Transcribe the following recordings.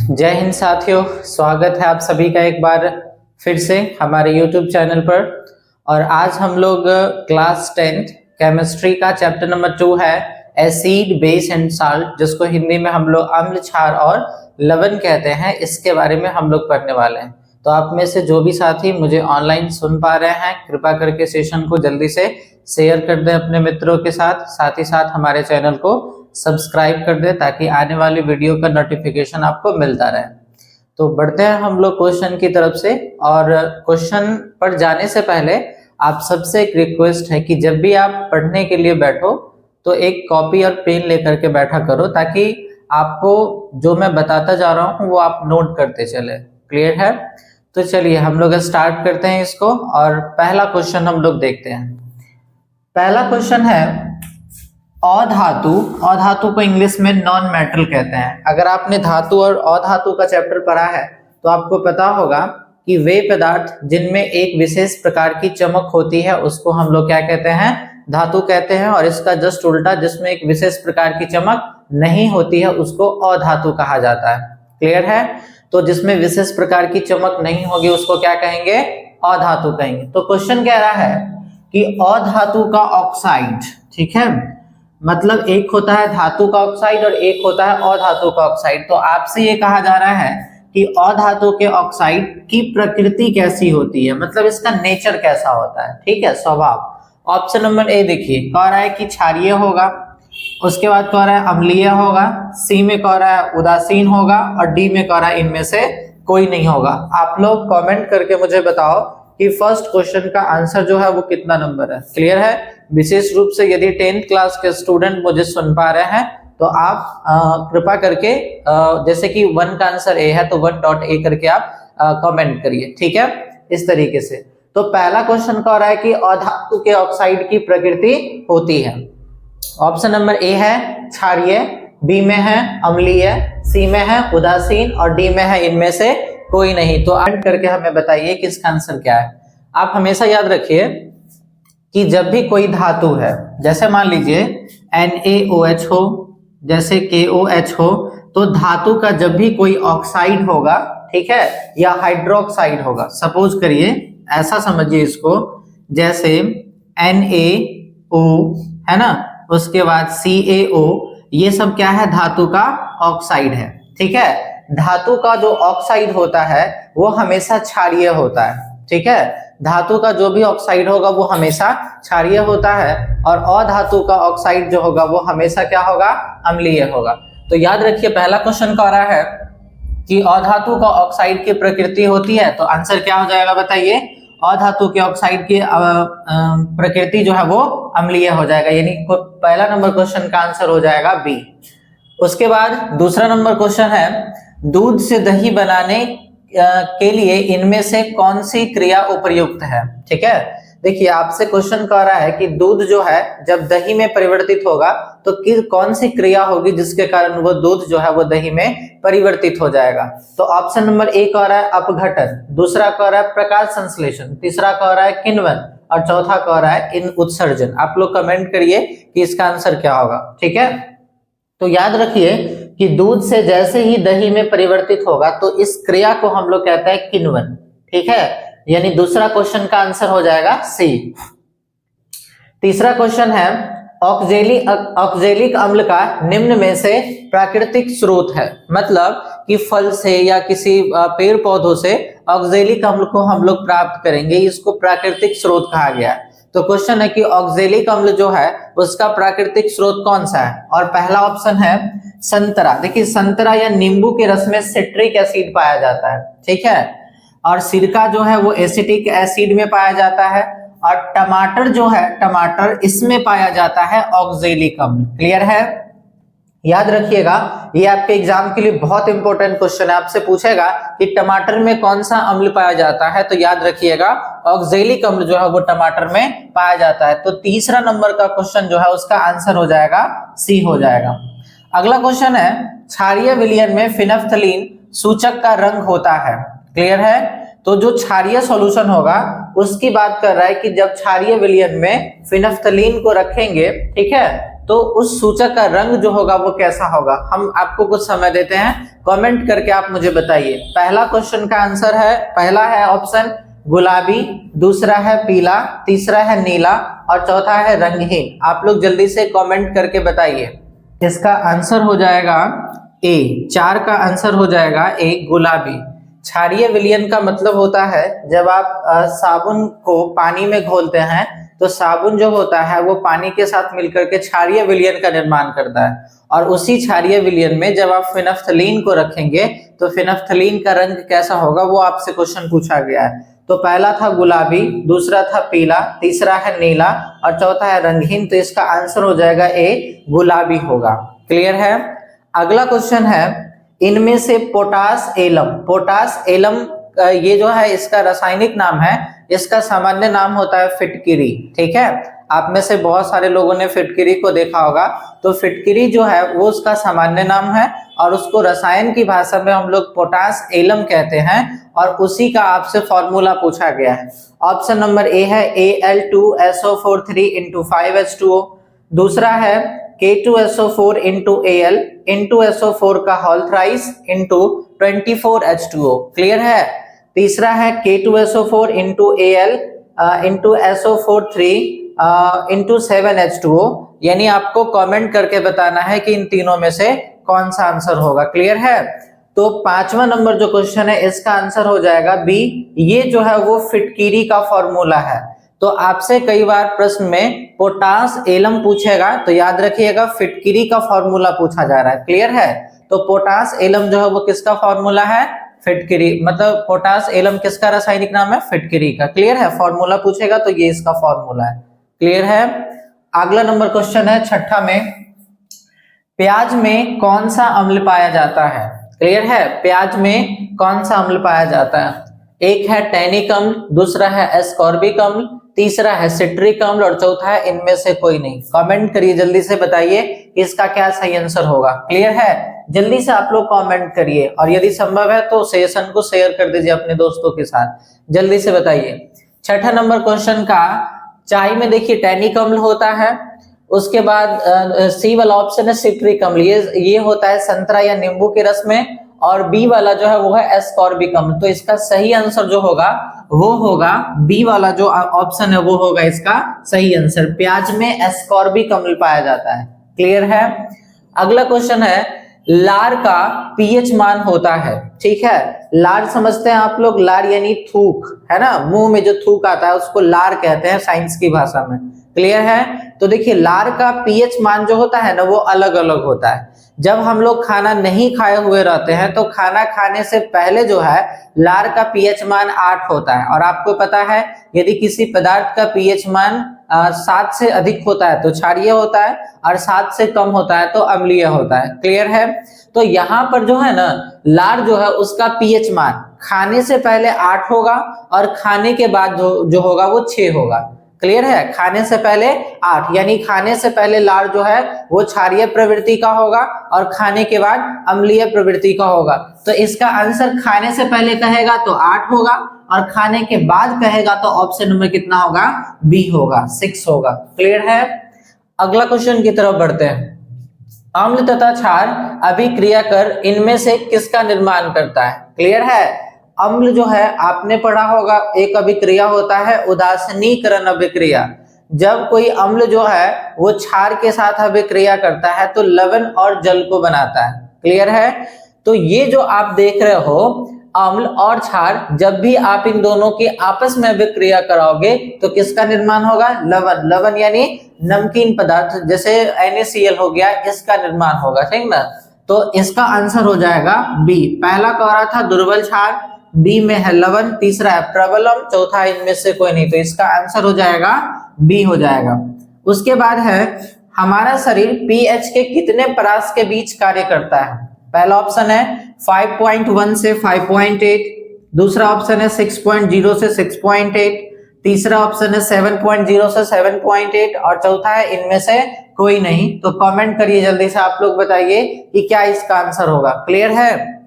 जय हिंद साथियों, स्वागत है आप सभी का एक बार फिर से हमारे YouTube चैनल पर। और आज हम लोग क्लास 10 केमिस्ट्री का चैप्टर नंबर 2 है एसिड, बेस एंड साल्ट, जिसको हिंदी में हम लोग अम्ल, क्षार और लवण कहते हैं। इसके बारे में हम लोग पढ़ने वाले हैं। तो आप में से जो भी साथी मुझे ऑनलाइन सुन पा रहे हैं, कृपा करके सेशन को जल्दी से शेयर कर दें अपने मित्रों के साथ ही साथ हमारे चैनल को सब्सक्राइब कर दें ताकि आने वाली वीडियो का नोटिफिकेशन आपको मिलता रहे। तो बढ़ते हैं हम लोग क्वेश्चन की तरफ से। और क्वेश्चन पर जाने से पहले आप सबसे एक रिक्वेस्ट है कि जब भी आप पढ़ने के लिए बैठो तो एक कॉपी और पेन लेकर के बैठा करो, ताकि आपको जो मैं बताता जा रहा हूँ वो आप नोट करते चले। क्लियर है? तो चलिए हम लोग स्टार्ट करते हैं इसको। और पहला क्वेश्चन हम लोग देखते हैं। पहला क्वेश्चन है अधातु। अधातु को इंग्लिश में नॉन मेटल कहते हैं। अगर आपने धातु और अधातु का चैप्टर पढ़ा है तो आपको पता होगा कि वे पदार्थ जिनमें एक विशेष प्रकार की चमक होती है उसको हम लोग क्या कहते हैं? धातु कहते हैं। और इसका जस्ट उल्टा, जिसमें एक विशेष प्रकार की चमक नहीं होती है उसको अधातु कहा जाता है। क्लियर है? तो जिसमें विशेष प्रकार की चमक नहीं होगी उसको क्या कहेंगे? अधातु कहेंगे। तो क्वेश्चन कह रहा है कि अधातु का ऑक्साइड, ठीक है, मतलब एक होता है धातु का ऑक्साइड और एक होता है अधातु का ऑक्साइड। तो आपसे ये कहा जा रहा है कि अधातु के ऑक्साइड की प्रकृति कैसी होती है, मतलब इसका नेचर कैसा होता है, ठीक है, स्वभाव। ऑप्शन नंबर ए देखिए, कह रहा है कि क्षारीय होगा, उसके बाद कह रहा है अम्लीय होगा, सी में कह रहा है उदासीन होगा और डी में कह रहा है इनमें से कोई नहीं होगा। आप लोग कमेंट करके मुझे बताओ कि फर्स्ट क्वेश्चन का आंसर जो है वो कितना नंबर है। क्लियर है? विशेष रूप से यदि 10th क्लास के स्टूडेंट मुझे सुन पा रहे हैं तो आप कृपा करके जैसे कि 1 का आंसर ए है तो 1.a करके आप कमेंट करिए, ठीक है, इस तरीके से। तो पहला क्वेश्चन कह रहा है कि अधातु के ऑक्साइड की प्रकृति होती है। ऑप्शन नंबर ए है क्षारीय, बी में है अम्लीय, सी में है उदासीन और डी में है इनमें से कोई नहीं। तो कमेंट करके हमें बताइए कि इसका आंसर क्या है। आप हमेशा याद रखिए कि जब भी कोई धातु है, जैसे मान लीजिए NaOH हो, जैसे KOH हो, तो धातु का जब भी कोई ऑक्साइड होगा, ठीक है, या हाइड्रोक्साइड होगा, सपोज करिए ऐसा समझिए इसको, जैसे NaO है ना, उसके बाद CaO, ये सब क्या है? धातु का ऑक्साइड है, ठीक है। धातु का जो ऑक्साइड होता है वो हमेशा क्षारीय होता है, ठीक है। धातु का जो भी ऑक्साइड होगा वो हमेशा क्षारीय होता है और अधातु का ऑक्साइड जो होगा वो हमेशा क्या होगा? अम्लीय होगा। तो याद रखिए पहला क्वेश्चन कह रहा है कि अधातु का ऑक्साइड की प्रकृति होती है, तो आंसर क्या हो जाएगा बताइए? अधातु के ऑक्साइड की प्रकृति जो है वो अम्लीय हो जाएगा, यानी पहला नंबर क्वेश्चन का आंसर हो जाएगा बी। उसके बाद दूसरा नंबर क्वेश्चन है दूध से दही बनाने के लिए इनमें से कौन सी क्रिया उपयुक्त है, ठीक है। देखिए आपसे क्वेश्चन कह रहा है कि दूध जो है जब दही में परिवर्तित होगा तो कौन सी क्रिया होगी जिसके कारण वो दूध जो है वो दही में परिवर्तित हो जाएगा। तो ऑप्शन नंबर ए कह रहा है अपघटन, दूसरा कह रहा है प्रकाश संश्लेषण, तीसरा कह रहा है किण्वन और चौथा कह रहा है इन उत्सर्जन। आप लोग कमेंट करिए कि इसका आंसर क्या होगा, ठीक है। तो याद रखिए कि दूध से जैसे ही दही में परिवर्तित होगा तो इस क्रिया को हम लोग कहते हैं किण्वन, ठीक है, यानी दूसरा क्वेश्चन का आंसर हो जाएगा सी। तीसरा क्वेश्चन है ऑक्जेलिक अम्ल का निम्न में से प्राकृतिक स्रोत है, मतलब कि फल से या किसी पेड़ पौधों से ऑक्जेलिक अम्ल को हम लोग प्राप्त करेंगे, इसको प्राकृतिक स्रोत कहा गया है। तो क्वेश्चन है कि ऑक्जेलिक अम्ल जो है उसका प्राकृतिक स्रोत कौन सा है? और पहला ऑप्शन है संतरा। देखिए संतरा या नींबू के रस में सिट्रिक एसिड पाया जाता है, ठीक है, और सिरका जो है वो एसिटिक एसिड में पाया जाता है, और टमाटर जो है, टमाटर, इसमें पाया जाता है ऑक्जेलिक अम्ल। क्लियर है? याद रखिएगा ये आपके एग्जाम के लिए बहुत इंपॉर्टेंट क्वेश्चन है। आपसे पूछेगा कि टमाटर में कौन सा अम्ल पाया जाता है, तो याद रखिएगा ऑक्जेलिक अम्ल जो है वो टमाटर में पाया जाता है। तो तीसरा नंबर का क्वेश्चन जो है उसका आंसर हो जाएगा सी हो जाएगा। अगला क्वेश्चन है क्षारीय विलयन में फिनफ्थलीन सूचक का रंग होता है। क्लियर है? तो जो क्षारीय सॉल्यूशन होगा उसकी बात कर रहा है कि जब क्षारीय विलयन में फिनफ्थलीन को रखेंगे, ठीक है, तो उस सूचक का रंग जो होगा वो कैसा होगा। हम आपको कुछ समय देते हैं, कमेंट करके आप मुझे बताइए। पहला क्वेश्चन का आंसर है, पहला है ऑप्शन गुलाबी, दूसरा है पीला, तीसरा है नीला और चौथा है रंगहीन। आप लोग जल्दी से कमेंट करके बताइए। इसका आंसर हो जाएगा ए, 4 का आंसर हो जाएगा ए, गुलाबी। क्षारीय विलयन का मतलब होता है जब आप साबुन को पानी में घोलते हैं तो साबुन जो होता है वो पानी के साथ मिलकर के क्षारीय विलयन का निर्माण करता है, और उसी क्षारीय विलयन में जब आप फिनाफ्थलीन को रखेंगे तो फिनाफ्थलीन का रंग कैसा होगा वो आपसे क्वेश्चन पूछा गया है। तो पहला था गुलाबी, दूसरा था पीला, तीसरा है नीला और चौथा है रंगहीन। तो इसका आंसर हो जाएगा ए, गुलाबी होगा। क्लियर है। अगला क्वेश्चन है, इनमें से पोटास एलम, पोटास एलम ये जो है इसका रासायनिक नाम है, इसका सामान्य नाम होता है फिटकिरी। ठीक है, आप में से बहुत सारे लोगों ने फिटकिरी को देखा होगा। तो फिटकिरी जो है वो उसका सामान्य नाम है और उसको रसायन की भाषा में हम लोग पोटास एलम कहते हैं, और उसी का आपसे फॉर्मूला पूछा गया है। ऑप्शन नंबर ए है Al2SO4 into 5H2O, दूसरा है K2SO4 into Al into SO4 का whole thrice into 24H2O। Clear है। तीसरा है K2SO4 into Al into SO4 into 7H2O। यानी आपको कमेंट करके बताना है कि इन तीनों में से कौन सा आंसर होगा। क्लियर है। तो 5वां नंबर जो क्वेश्चन है इसका आंसर हो जाएगा बी, ये जो है वो फिटकिरी का फॉर्मूला है। तो आपसे कई बार प्रश्न में पोटास एलम पूछेगा तो याद रखिएगा फिटकिरी का फॉर्मूला पूछा जा रहा है। क्लियर है। तो पोटास एलम जो है वो किसका फॉर्मूला है, फिटकिरी, मतलब पोटास एलम किसका रासायनिक नाम है, फिटकिरी का। क्लियर है। फॉर्मूला पूछेगा तो ये इसका फॉर्मूला है। क्लियर है। अगला नंबर क्वेश्चन है 6 में, प्याज में कौन सा अम्ल पाया जाता है। क्लियर है। प्याज में कौन सा अम्ल पाया जाता है। एक है टैनिक अम्ल, दूसरा है एस्कॉर्बिक अम्ल, तीसरा है सिट्रिक अम्ल और चौथा है इनमें से कोई नहीं। कमेंट करिए, जल्दी से बताइए इसका क्या सही आंसर होगा। क्लियर है। जल्दी से आप लोग कमेंट करिए और यदि संभव है तो सेशन को शेयर कर दीजिए अपने दोस्तों के साथ। जल्दी से बताइए। 6 नंबर क्वेश्चन का, चाय में देखिए टैनिक अम्ल होता है, उसके बाद सी वाला ऑप्शन है सिट्रिक अम्ल, ये होता है संतरा या नींबू के रस में, और बी वाला जो है वो है एस्कॉर्बिक अम्ल। तो इसका सही आंसर जो होगा वो होगा बी वाला जो ऑप्शन है वो होगा इसका सही आंसर। प्याज में एस्कॉर्बिक अम्ल पाया जाता है। क्लियर है। अगला क्वेश्चन है, लार का पीएच मान होता है। ठीक है, लार समझते हैं आप लोग, लार यानी थूक, है ना, मुंह में जो थूक आता है उसको लार कहते हैं साइंस की भाषा में। क्लियर है। तो देखिए लार का पीएच मान जो होता है ना वो अलग अलग होता है। जब हम लोग खाना नहीं खाए हुए रहते हैं तो खाना खाने से पहले जो है लार का पीएच मान 8 होता है, और आपको पता है यदि किसी पदार्थ का पीएच मान 7 से अधिक होता है तो क्षारीय होता है, और 7 से कम होता है तो अम्लीय होता है। क्लियर है। तो यहाँ पर जो है ना लार जो है उसका पीएच मान खाने से पहले 8 होगा और खाने के बाद जो होगा वो 6 होगा। क्लियर है। खाने से पहले 8, यानी खाने से पहले लार जो है वो क्षारीय प्रवृत्ति का होगा और खाने के बाद अम्लीय प्रवृत्ति का होगा। तो इसका आंसर खाने से पहले कहेगा तो 8 होगा और खाने के बाद कहेगा तो ऑप्शन नंबर कितना होगा, बी होगा, 6 होगा। क्लियर है। अगला क्वेश्चन की तरफ बढ़ते हैं। अम्ल तथा क्षार अभिक्रिया कर इनमें से किसका निर्माण करता है। क्लियर है। अम्ल जो है आपने पढ़ा होगा, एक अभिक्रिया होता है उदासीनीकरण अभिक्रिया। जब कोई अम्ल जो है वो क्षार के साथ अभिक्रिया करता है तो लवण और जल को बनाता है। क्लियर है। तो ये जो आप देख रहे हो अम्ल और क्षार, जब भी आप इन दोनों की आपस में अभिक्रिया कराओगे तो किसका निर्माण होगा, लवण। लवण यानी नमकीन पदार्थ, जैसे NaCl हो गया, इसका निर्माण होगा। ठीक ना। तो इसका आंसर हो जाएगा बी। पहला कह रहा था दुर्बल क्षार, बी में है लवण, तीसरा है प्रबलम, चौथा इनमें से कोई नहीं। तो इसका आंसर हो जाएगा बी हो जाएगा। उसके बाद है हमारा शरीर पीएच के कितने परास के बीच कार्य करता है। पहला ऑप्शन है 5.1 से 5.8, दूसरा ऑप्शन है 6.0 से 6.8, तीसरा ऑप्शन है 7.0 से 7.8 और चौथा है इनमें से कोई नहीं। तो कमेंट करिए, जल्दी से आप लोग बताइए कि क्या इसका आंसर होगा। क्लियर है।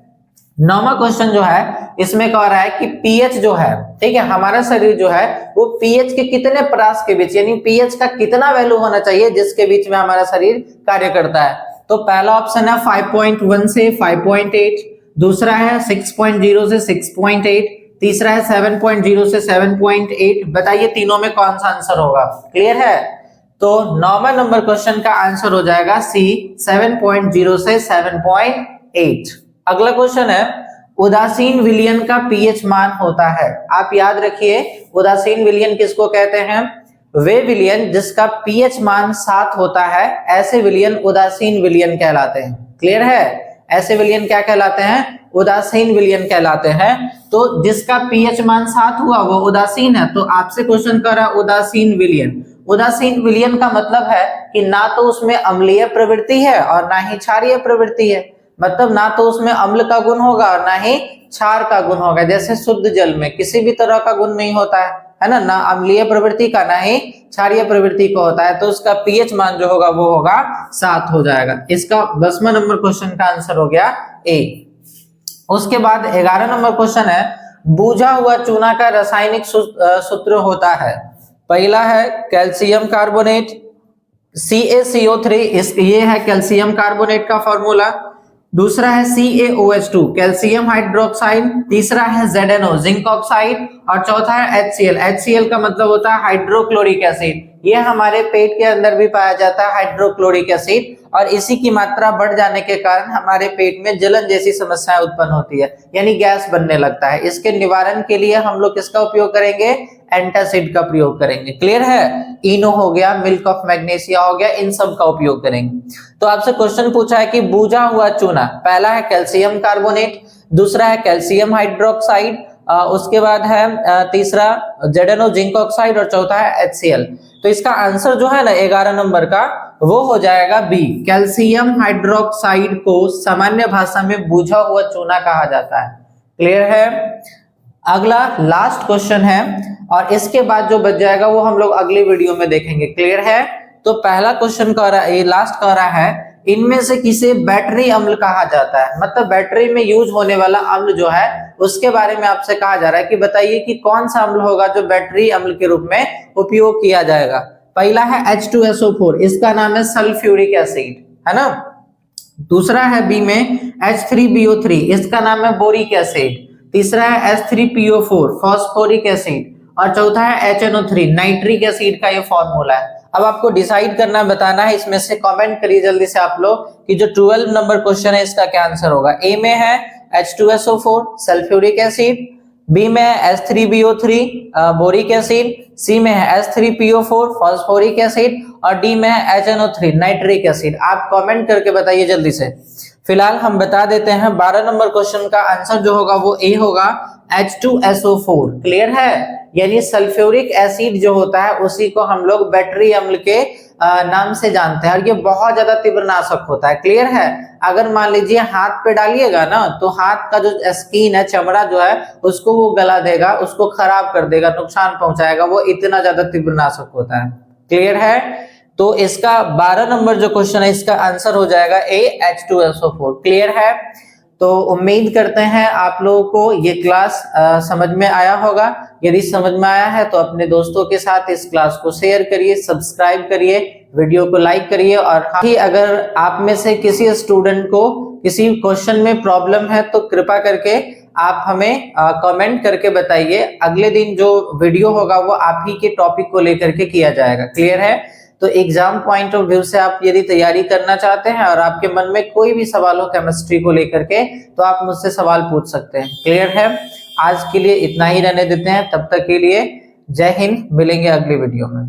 9वां क्वेश्चन जो है इसमें कह रहा है कि पीएच जो है, ठीक है, हमारा शरीर जो है वो पीएच के कितने परास के बीच, यानी पीएच का कितना वैल्यू होना चाहिए जिसके बीच में हमारा शरीर कार्य करता है। तो पहला ऑप्शन है 5.1 से 5.8, दूसरा है 6.0 से 6.8, तीसरा है 7.0 से 7.8। बताइए तीनों में कौन सा आंसर होगा? क्लियर है? तो 9वां नंबर क्वेश्चन का आंसर हो जाएगा सी, 7.0 से 7.8। अगला क्वेश्चन है उदासीन विलयन का पीएच मान होता है। आप याद रखिए उदासीन विलयन किसको कहते हैं? वे विलयन जिसका पीएच मान 7 होता है, ऐसे विलयन उदासीन विलयन कहलाते हैं। क्लियर है? ऐसे विलयन क्या कहलाते हैं? उदासीन विलयन कहलाते हैं। तो जिसका पीएच मान 7 हुआ वो उदासीन है। तो आपसे क्वेश्चन कर रहा है उदासीन विलयन। उदासीन विलयन का मतलब है कि ना तो उसमें अम्लीय प्रवृत्ति है और ना ही क्षारीय प्रवृत्ति है, मतलब ना तो उसमें अम्ल का गुण होगा और ना ही क्षार का गुण होगा। जैसे शुद्ध जल में किसी भी तरह का गुण नहीं होता है ना, ना अम्लीय प्रवृत्ति का ना ही क्षारीय प्रवृत्ति का होता है। तो उसका पीएच मान जो होगा वो होगा 7 हो जाएगा। इसका 10वां नंबर क्वेश्चन का आंसर हो गया ए। उसके बाद 11 नंबर क्वेश्चन है बूझा हुआ चूना का रासायनिक सूत्र होता है। पहला है कैल्शियम कार्बोनेट CaCO3, ये है कैल्शियम कार्बोनेट का फॉर्मूला। दूसरा है CaOH2 कैल्शियम हाइड्रोक्साइड, तीसरा है ZnO जिंक ऑक्साइड और चौथा है HCl। HCl का मतलब होता है हाइड्रोक्लोरिक एसिड। ये हमारे पेट के अंदर भी पाया जाता है हाइड्रोक्लोरिक एसिड, और इसी की मात्रा बढ़ जाने के कारण हमारे पेट में जलन जैसी समस्याएं उत्पन्न होती है, यानी गैस बनने लगता है। इसके निवारण के लिए हम लोग किसका उपयोग करेंगे? एंटासिड का प्रयोग करेंगे। क्लियर है? इनो हो गया, मिल्क ऑफ मैग्नीशिया हो गया, इन सब का उपयोग करेंगे। तो आपसे क्वेश्चन पूछा है कि बूझा हुआ चूना, पहला है कैल्शियम कार्बोनेट, दूसरा है कैल्शियम हाइड्रोक्साइड, उसके बाद है तीसरा ZnO जिंक ऑक्साइड और चौथा है HCl। तो इसका आंसर जो है ना 11 नंबर का वो हो जाएगा बी, कैल्शियम हाइड्रोक्साइड को सामान्य भाषा में बूझा हुआ चूना कहा जाता है। क्लियर है? अगला लास्ट क्वेश्चन है और इसके बाद जो बच जाएगा वो हम लोग अगली वीडियो में देखेंगे। क्लियर है? तो पहला क्वेश्चन कह रहा है, ये लास्ट कह रहा है इनमें से किसे बैटरी अम्ल कहा जाता है, मतलब बैटरी में यूज होने वाला अम्ल जो है उसके बारे में आपसे कहा जा रहा है कि बताइए कि कौन सा अम्ल होगा जो बैटरी अम्ल के रूप में उपयोग किया जाएगा। पहला है H2SO4, इसका नाम है सल्फ्यूरिक एसिड, है ना। दूसरा है बी में H3BO3, इसका नाम है बोरिक एसिड। तीसरा है H3PO4 फॉस्फोरिक एसिड और चौथा है HNO3 नाइट्रिक एसिड का ये फॉर्मूला है। अब आपको डिसाइड करना, बताना है, इसमें से कमेंट करिए जल्दी से आप लोग कि जो 12 नंबर क्वेश्चन है इसका क्या आंसर होगा। ए में है H2SO4 सल्फ्यूरिक एसिड, बी में है H3BO3 बोरिक एसिड, सी में है H3PO4 फॉस्फोरिक एसिड और डी में है HNO3 नाइट्रिक एसिड। आप कमेंट करके बताइए जल्दी से। फिलहाल हम बता देते हैं 12 नंबर क्वेश्चन का आंसर जो होगा वो ए होगा, H2SO4। क्लियर है? यानी सल्फ्यूरिक एसिड जो होता है उसी को हम लोग बैटरी अम्ल के नाम से जानते हैं और ये बहुत ज्यादा तीव्रनाशक होता है। क्लियर है? अगर मान लीजिए हाथ पे डालिएगा ना तो हाथ का जो स्किन है, चमड़ा जो है, उसको वो गला देगा, उसको खराब कर देगा, नुकसान पहुंचाएगा, वो इतना ज्यादा तीव्रनाशक होता है। क्लियर है? तो इसका 12 नंबर जो क्वेश्चन है इसका आंसर हो जाएगा ए, H2SO4। क्लियर है? तो उम्मीद करते हैं आप लोगों को ये क्लास समझ में आया होगा। यदि समझ में आया है तो अपने दोस्तों के साथ इस क्लास को शेयर करिए, सब्सक्राइब करिए, वीडियो को लाइक करिए। और ही अगर आप में से किसी स्टूडेंट को किसी क्वेश्चन में प्रॉब्लम है तो कृपा करके आप हमें कमेंट करके बताइए। अगले दिन जो वीडियो होगा वो आप ही के टॉपिक को लेकर के किया जाएगा। क्लियर है? तो एग्जाम पॉइंट ऑफ व्यू से आप यदि तैयारी करना चाहते हैं और आपके मन में कोई भी सवाल हो केमिस्ट्री को लेकर के तो आप मुझसे सवाल पूछ सकते हैं। क्लियर है? आज के लिए इतना ही रहने देते हैं, तब तक के लिए जय हिंद, मिलेंगे अगली वीडियो में।